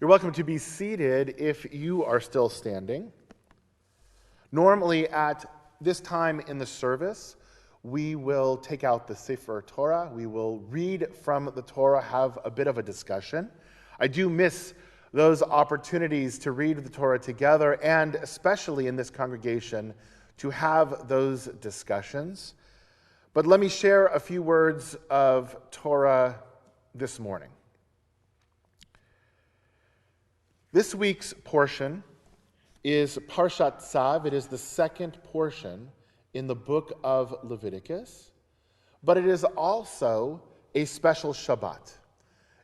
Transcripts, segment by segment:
You're welcome to be seated if you are still standing. Normally at this time in the service, we will take out the Sefer Torah. We will read from the Torah, have a bit of a discussion. I do miss those opportunities to read the Torah together, and especially in this congregation, to have those discussions. But let me share a few words of Torah this morning. This week's portion is Parshat Tzav. It is the second portion in the book of Leviticus, but it is also a special Shabbat.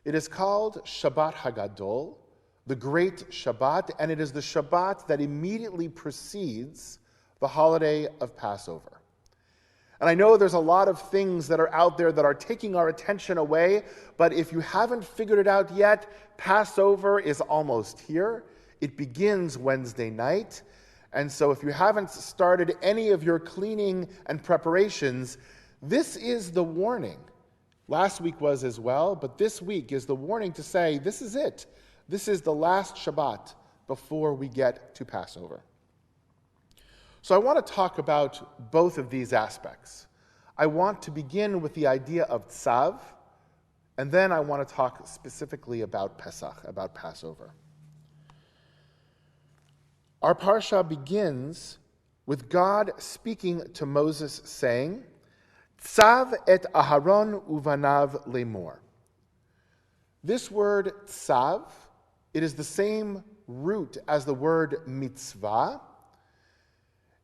It is called Shabbat Hagadol, the Great Shabbat, and it is the Shabbat that immediately precedes the holiday of Passover. And I know there's a lot of things that are out there that are taking our attention away, but if you haven't figured it out yet, Passover is almost here. It begins Wednesday night. And so if you haven't started any of your cleaning and preparations, this is the warning. Last week was as well, but this week is the warning to say, this is it. This is the last Shabbat before we get to Passover. So I want to talk about both of these aspects. I want to begin with the idea of Tzav, and then I want to talk specifically about Pesach, about Passover. Our parsha begins with God speaking to Moses saying, Tzav et Aharon uvanav lemor. This word Tzav, it is the same root as the word mitzvah.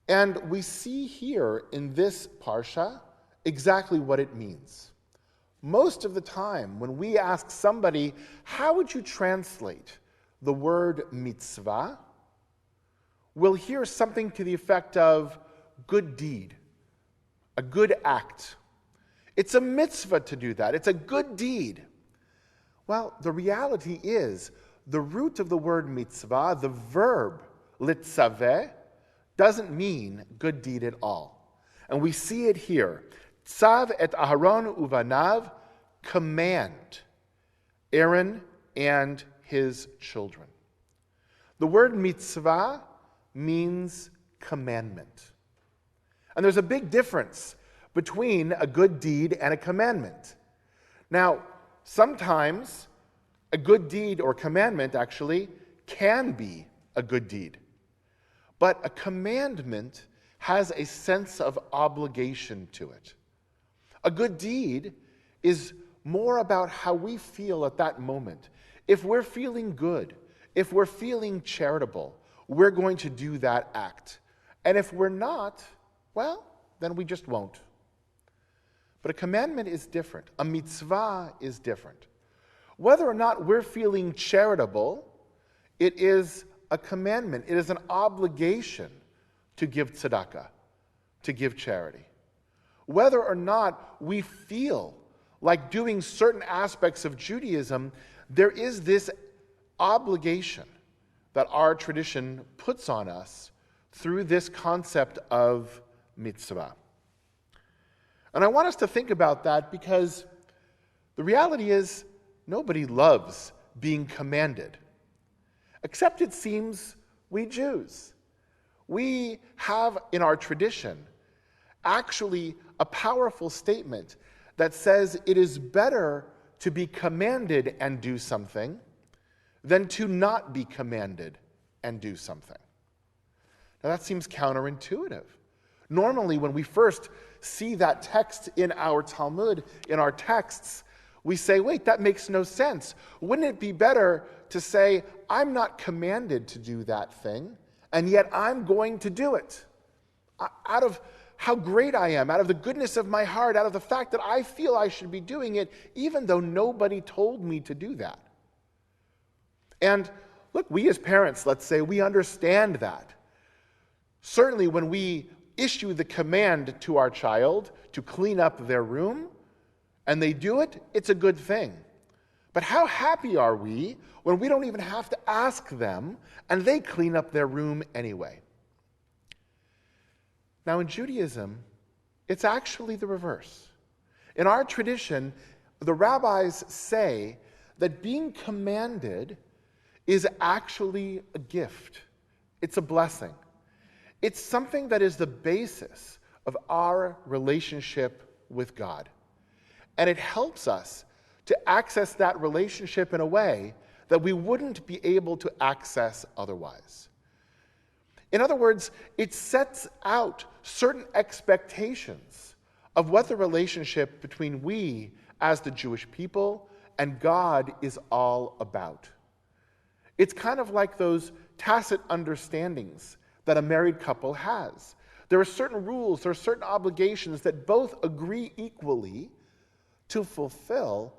And we see here in this parsha exactly what it means. Most of the time, when we ask somebody, how would you translate the word mitzvah? We'll hear something to the effect of good deed, a good act. It's a mitzvah to do that. It's a good deed. Well, the reality is, the root of the word mitzvah, the verb litzaveh, doesn't mean good deed at all. And we see it here. Tzav et Aharon uvanav, command Aaron and his children. The word mitzvah means commandment. And there's a big difference between a good deed and a commandment. Now, sometimes a good deed or commandment actually can be a good deed. But a commandment has a sense of obligation to it. A good deed is more about how we feel at that moment. If we're feeling good, if we're feeling charitable, we're going to do that act. And if we're not, well, then we just won't. But a commandment is different. A mitzvah is different. Whether or not we're feeling charitable, it is a commandment. It is an obligation to give tzedakah, to give charity. Whether or not we feel like doing certain aspects of Judaism, there is this obligation that our tradition puts on us through this concept of mitzvah. And I want us to think about that because the reality is nobody loves being commanded. Except it seems we Jews. We have in our tradition actually a powerful statement that says it is better to be commanded and do something than to not be commanded and do something. Now that seems counterintuitive. Normally when we first see that text in our Talmud, in our texts, we say, wait, that makes no sense. Wouldn't it be better to say, I'm not commanded to do that thing, and yet I'm going to do it? Out of how great I am, out of the goodness of my heart, out of the fact that I feel I should be doing it, even though nobody told me to do that. And look, we as parents, let's say, we understand that. Certainly when we issue the command to our child to clean up their room, and they do it, it's a good thing. But how happy are we when we don't even have to ask them and they clean up their room anyway? Now in Judaism, it's actually the reverse. In our tradition, the rabbis say that being commanded is actually a gift. It's a blessing. It's something that is the basis of our relationship with God. And it helps us to access that relationship in a way that we wouldn't be able to access otherwise. In other words, it sets out certain expectations of what the relationship between we as the Jewish people and God is all about. It's kind of like those tacit understandings that a married couple has. There are certain rules, there are certain obligations that both agree equally to fulfill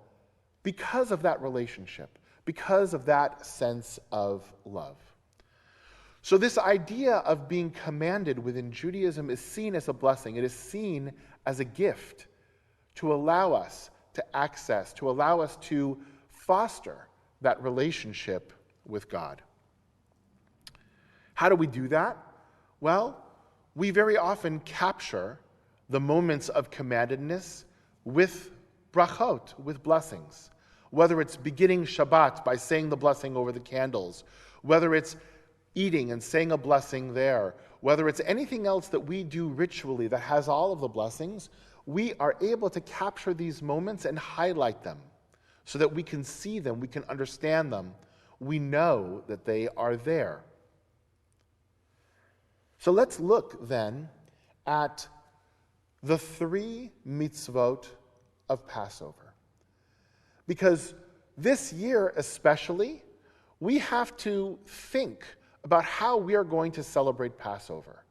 because of that relationship, because of that sense of love. So this idea of being commanded within Judaism is seen as a blessing. It is seen as a gift to allow us to access, to allow us to foster that relationship with God. How do we do that? Well, we very often capture the moments of commandedness with brachot, with blessings. Whether it's beginning Shabbat by saying the blessing over the candles, whether it's eating and saying a blessing there, whether it's anything else that we do ritually that has all of the blessings, we are able to capture these moments and highlight them so that we can see them, we can understand them, we know that they are there. So let's look then at the 3 mitzvot of Passover. Because this year especially, we have to think about how we are going to celebrate Passover.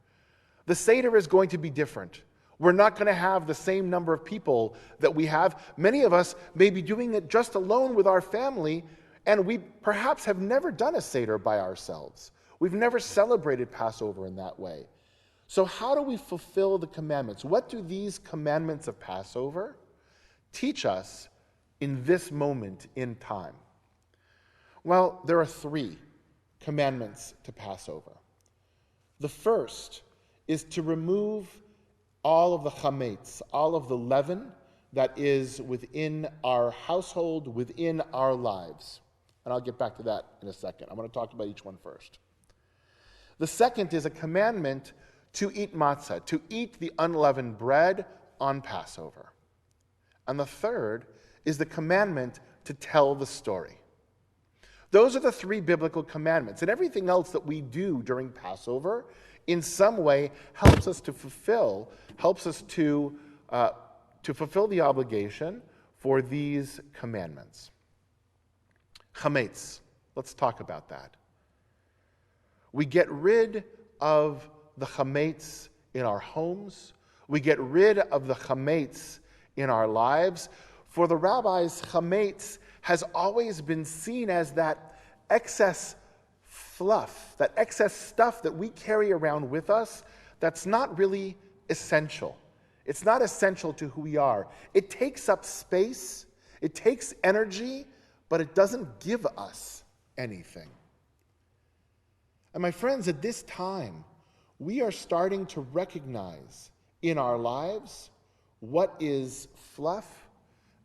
The Seder is going to be different. We're not going to have the same number of people that we have. Many of us may be doing it just alone with our family, and we perhaps have never done a Seder by ourselves. We've never celebrated Passover in that way. So how do we fulfill the commandments? What do these commandments of Passover teach us in this moment in time? Well, there are 3 commandments to Passover. The first is to remove all of the chametz, all of the leaven that is within our household, within our lives. And I'll get back to that in a second. I'm going to talk about each one first. The second is a commandment to eat matzah, to eat the unleavened bread on Passover. And the third is the commandment to tell the story. Those are the 3 biblical commandments. And everything else that we do during Passover in some way helps us to fulfill the obligation for these commandments. Chametz. Let's talk about that. We get rid of the chametz in our homes. We get rid of the chametz in our lives. For the rabbis, chametz has always been seen as that excess fluff, that excess stuff that we carry around with us that's not really essential. It's not essential to who we are. It takes up space, it takes energy, but it doesn't give us anything. And my friends, at this time, we are starting to recognize in our lives what is fluff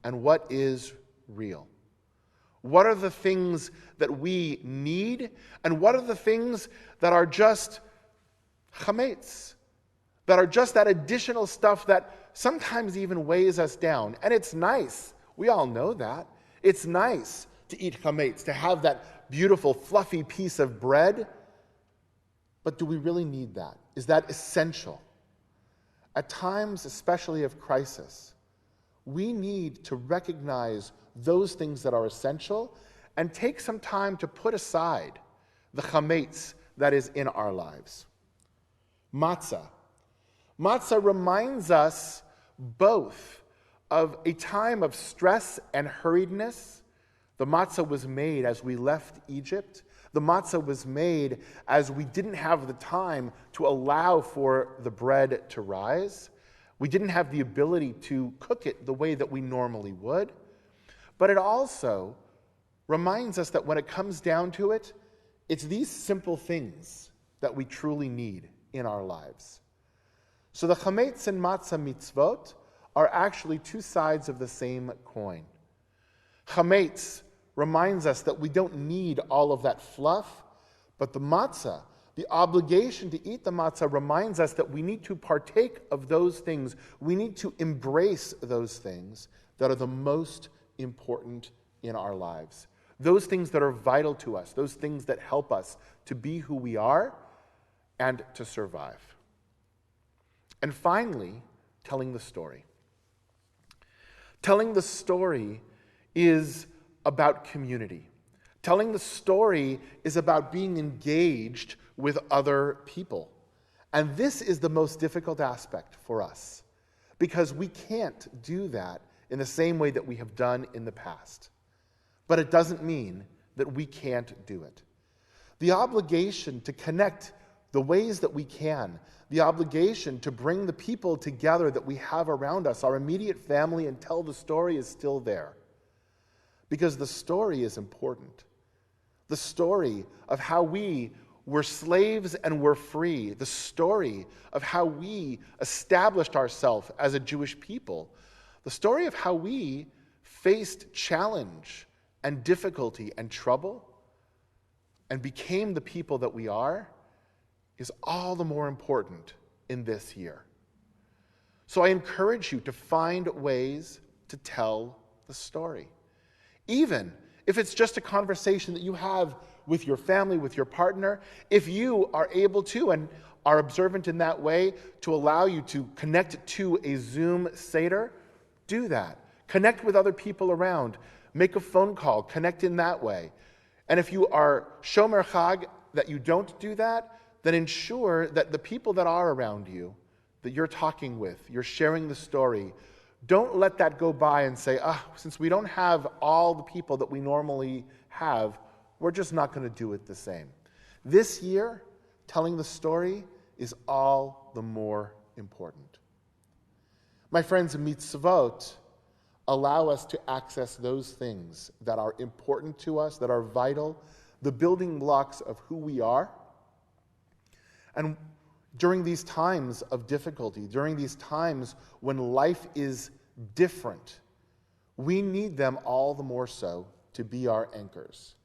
and what is real. What are the things that we need, and what are the things that are just chametz, that are just that additional stuff that sometimes even weighs us down. And it's nice. We all know that. It's nice to eat chametz, to have that beautiful, fluffy piece of bread. But do we really need that? Is that essential? At times, especially of crisis, we need to recognize those things that are essential and take some time to put aside the chametz that is in our lives. Matzah. Matzah reminds us both of a time of stress and hurriedness. The matzah was made as we left Egypt. The matzah was made as we didn't have the time to allow for the bread to rise. We didn't have the ability to cook it the way that we normally would. But it also reminds us that when it comes down to it, it's these simple things that we truly need in our lives. So the chametz and matzah mitzvot are actually 2 sides of the same coin. Chametz reminds us that we don't need all of that fluff, but the matzah, the obligation to eat the matzah, reminds us that we need to partake of those things. We need to embrace those things that are the most important in our lives. Those things that are vital to us, those things that help us to be who we are and to survive. And finally, telling the story. Telling the story is about community. Telling the story is about being engaged with other people. And this is the most difficult aspect for us, because we can't do that in the same way that we have done in the past. But it doesn't mean that we can't do it. The obligation to connect the ways that we can, the obligation to bring the people together that we have around us, our immediate family, and tell the story is still there. Because the story is important. The story of how we were slaves and were free. The story of how we established ourselves as a Jewish people. The story of how we faced challenge and difficulty and trouble and became the people that we are is all the more important in this year. So I encourage you to find ways to tell the story. Even if it's just a conversation that you have with your family, with your partner, if you are able to and are observant in that way to allow you to connect to a Zoom Seder, do that. Connect with other people around. Make a phone call. Connect in that way. And if you are Shomer Chag, that you don't do that, then ensure that the people that are around you, that you're talking with, you're sharing the story, don't let that go by and say, since we don't have all the people that we normally have, we're just not going to do it the same. This year, telling the story is all the more important. My friends, mitzvot allow us to access those things that are important to us, that are vital, the building blocks of who we are. And during these times of difficulty, during these times when life is different, we need them all the more so to be our anchors.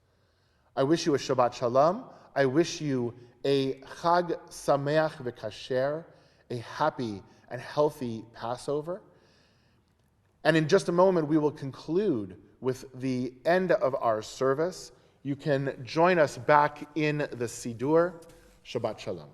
I wish you a Shabbat Shalom. I wish you a Chag Sameach V'Kasher, a happy and healthy Passover. And in just a moment, we will conclude with the end of our service. You can join us back in the Sidur. Shabbat Shalom.